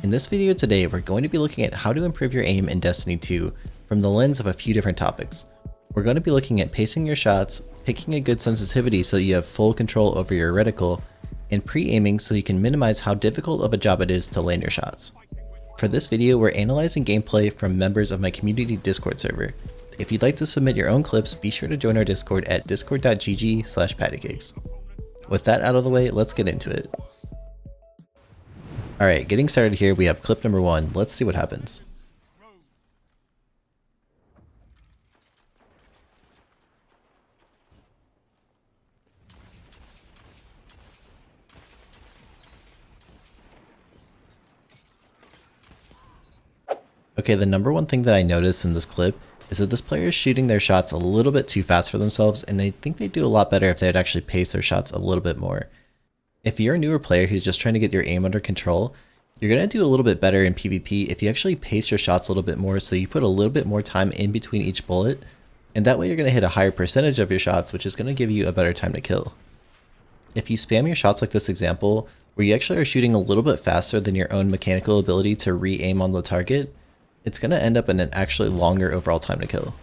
In this video today, we're going to be looking at how to improve your aim in Destiny 2 from the lens of a few different topics. We're going to be looking at pacing your shots, picking a good sensitivity so you have full control over your reticle, and pre-aiming so you can minimize how difficult of a job it is to land your shots. For this video, we're analyzing gameplay from members of my community Discord server. If you'd like to submit your own clips, be sure to join our Discord at discord.gg/pattycakes. With that out of the way, let's get into it. Alright, getting started here, we have clip number 1. Let's see what happens. Okay, the number one thing that I noticed in this clip is that this player is shooting their shots a little bit too fast for themselves, and I think they'd do a lot better if they'd actually pace their shots a little bit more. If you're a newer player who's just trying to get your aim under control, you're going to do a little bit better in PvP if you actually pace your shots a little bit more, so you put a little bit more time in between each bullet, and that way you're going to hit a higher percentage of your shots, which is going to give you a better time to kill. If you spam your shots like this example, where you actually are shooting a little bit faster than your own mechanical ability to re-aim on the target, it's going to end up in an actually longer overall time to kill.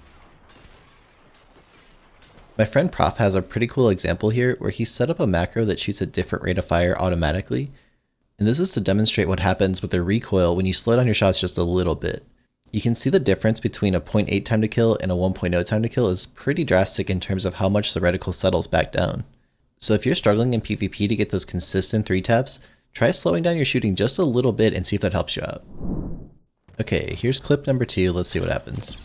My friend Prof has a pretty cool example here where he set up a macro that shoots a different rate of fire automatically, and this is to demonstrate what happens with the recoil when you slow down your shots just a little bit. You can see the difference between a 0.8 time to kill and a 1.0 time to kill is pretty drastic in terms of how much the reticle settles back down. So if you're struggling in PvP to get those consistent 3 taps, try slowing down your shooting just a little bit and see if that helps you out. Okay, here's clip number 2, let's see what happens.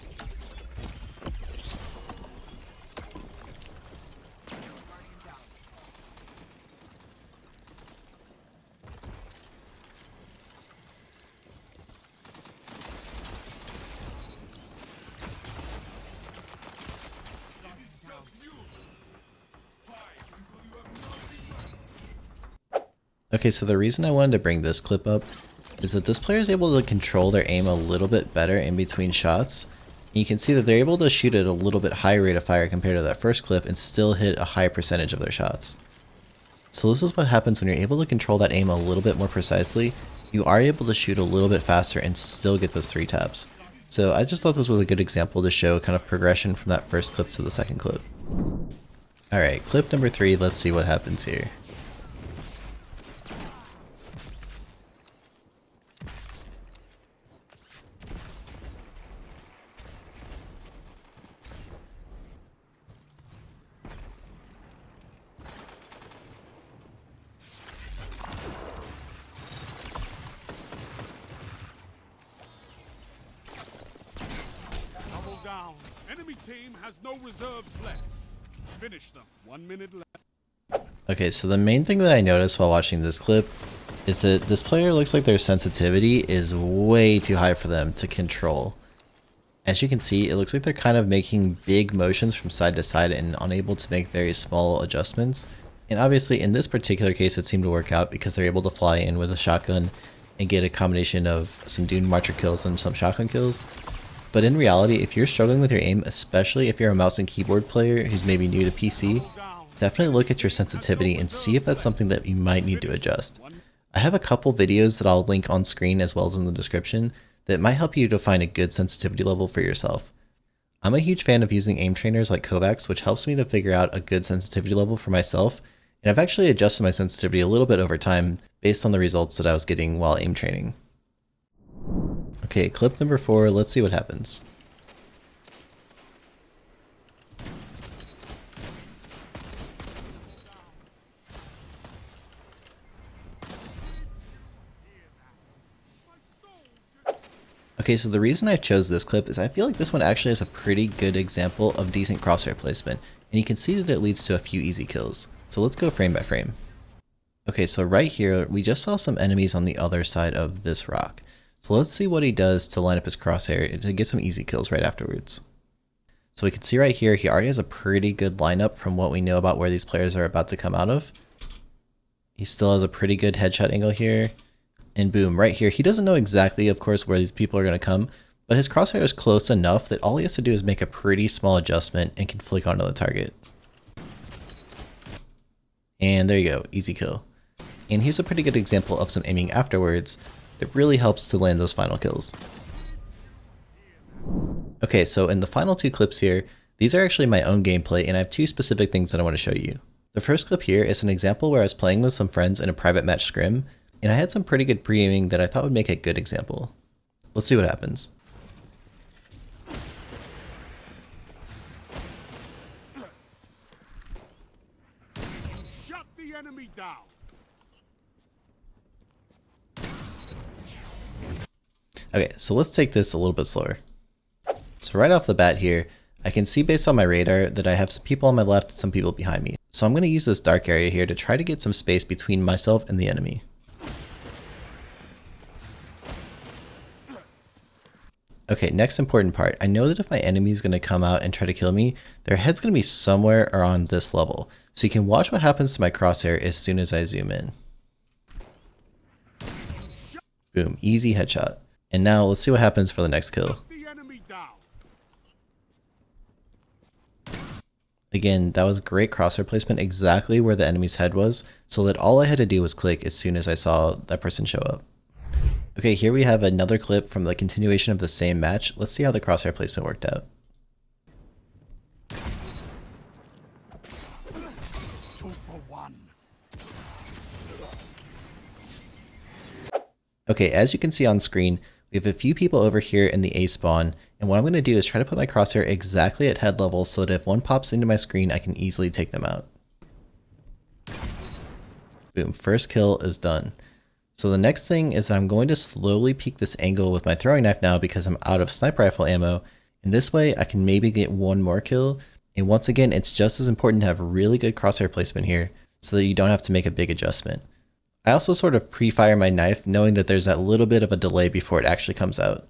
Okay, so the reason I wanted to bring this clip up is that this player is able to control their aim a little bit better in between shots. And you can see that they're able to shoot at a little bit higher rate of fire compared to that first clip and still hit a high percentage of their shots. So this is what happens when you're able to control that aim a little bit more precisely. You are able to shoot a little bit faster and still get those 3 taps. So I just thought this was a good example to show kind of progression from that first clip to the second clip. Alright, clip number 3, let's see what happens here. Down. Enemy team has no reserves left. Finish them. 1 minute left. Okay, so the main thing that I noticed while watching this clip is that this player looks like their sensitivity is way too high for them to control. As you can see, it looks like they're kind of making big motions from side to side and unable to make very small adjustments. And obviously in this particular case it seemed to work out because they're able to fly in with a shotgun and get a combination of some Dune Marcher kills and some shotgun kills. But in reality, if you're struggling with your aim, especially if you're a mouse and keyboard player who's maybe new to PC, definitely look at your sensitivity and see if that's something that you might need to adjust. I have a couple videos that I'll link on screen as well as in the description that might help you to find a good sensitivity level for yourself. I'm a huge fan of using aim trainers like Kovaak's, which helps me to figure out a good sensitivity level for myself, and I've actually adjusted my sensitivity a little bit over time based on the results that I was getting while aim training. Okay, clip number 4, let's see what happens. Okay, so the reason I chose this clip is I feel like this one actually has a pretty good example of decent crosshair placement, and you can see that it leads to a few easy kills. So let's go frame by frame. Okay, so right here, we just saw some enemies on the other side of this rock. So let's see what he does to line up his crosshair to get some easy kills right afterwards. So we can see right here, he already has a pretty good lineup from what we know about where these players are about to come out of. He still has a pretty good headshot angle here. And boom, right here, he doesn't know exactly, of course, where these people are going to come, but his crosshair is close enough that all he has to do is make a pretty small adjustment and can flick onto the target. And there you go, easy kill. And here's a pretty good example of some aiming afterwards. It really helps to land those final kills. Okay, so in the final two clips here, these are actually my own gameplay, and I have two specific things that I want to show you. The first clip here is an example where I was playing with some friends in a private match scrim, and I had some pretty good pre-aiming that I thought would make a good example. Let's see what happens. Shut the enemy down. Okay, so let's take this a little bit slower. So right off the bat here, I can see based on my radar that I have some people on my left and some people behind me. So I'm going to use this dark area here to try to get some space between myself and the enemy. Okay, next important part. I know that if my enemy is going to come out and try to kill me, their head's going to be somewhere around this level. So you can watch what happens to my crosshair as soon as I zoom in. Boom, easy headshot. And now let's see what happens for the next kill. Again, that was great crosshair placement exactly where the enemy's head was, so that all I had to do was click as soon as I saw that person show up. Okay, here we have another clip from the continuation of the same match. Let's see how the crosshair placement worked out. Okay, as you can see on screen, we have a few people over here in the A spawn, and what I'm going to do is try to put my crosshair exactly at head level so that if one pops into my screen, I can easily take them out. Boom, first kill is done. So the next thing is that I'm going to slowly peek this angle with my throwing knife now because I'm out of sniper rifle ammo, and this way I can maybe get one more kill. And once again, it's just as important to have really good crosshair placement here so that you don't have to make a big adjustment. I also sort of pre-fire my knife knowing that there's that little bit of a delay before it actually comes out.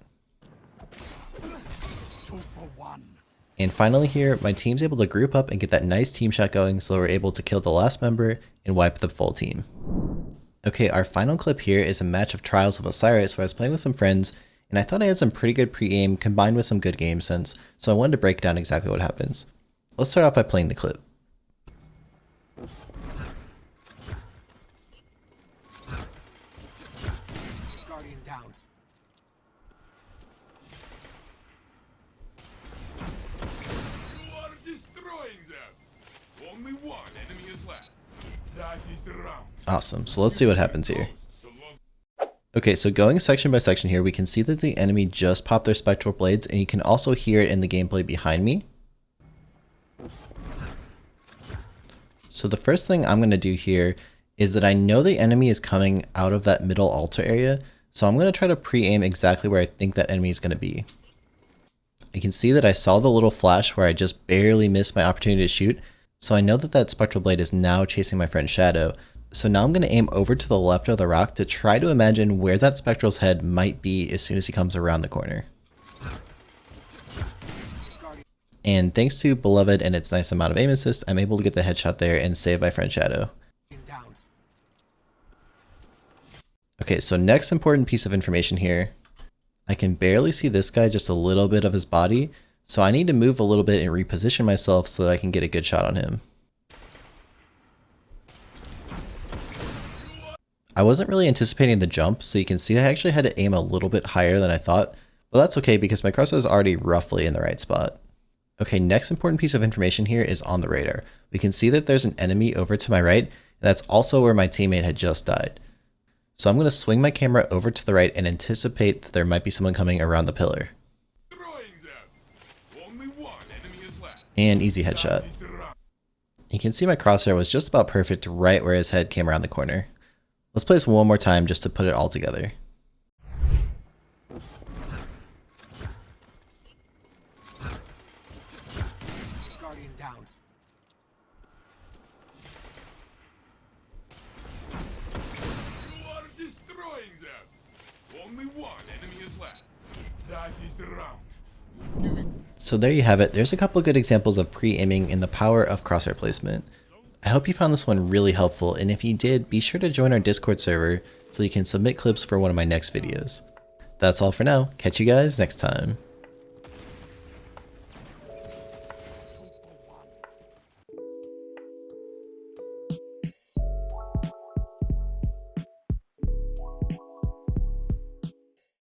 And finally here, my team's able to group up and get that nice team shot going so we're able to kill the last member and wipe the full team. Okay, our final clip here is a match of Trials of Osiris where I was playing with some friends, and I thought I had some pretty good pre-aim combined with some good game sense, so I wanted to break down exactly what happens. Let's start off by playing the clip. Guardian down. You are destroying them. Only one enemy is left. That is the round. Awesome, so let's see what happens here. Okay, so going section by section here, we can see that the enemy just popped their spectral blades, and you can also hear it in the gameplay behind me. So the first thing I'm going to do here is that I know the enemy is coming out of that middle altar area, so I'm going to try to pre-aim exactly where I think that enemy is going to be. You can see that I saw the little flash where I just barely missed my opportunity to shoot, so I know that that spectral blade is now chasing my friend's shadow. So now I'm going to aim over to the left of the rock to try to imagine where that spectral's head might be as soon as he comes around the corner. And thanks to Beloved and its nice amount of aim assist, I'm able to get the headshot there and save my friend's shadow. Okay, so next important piece of information here. I can barely see this guy, just a little bit of his body, so I need to move a little bit and reposition myself so that I can get a good shot on him. I wasn't really anticipating the jump, so you can see I actually had to aim a little bit higher than I thought, but that's okay because my crosshair is already roughly in the right spot. Okay, next important piece of information here is on the radar. We can see that there's an enemy over to my right, and that's also where my teammate had just died. So I'm going to swing my camera over to the right and anticipate that there might be someone coming around the pillar. And easy headshot. You can see my crosshair was just about perfect right where his head came around the corner. Let's play this one more time just to put it all together. Guardian down. You are destroying them. Only one enemy is left. That is the round. So there you have it. There's a couple good examples of pre-aiming and the power of crosshair placement. I hope you found this one really helpful, and if you did, be sure to join our Discord server so you can submit clips for one of my next videos. That's all for now. Catch you guys next time.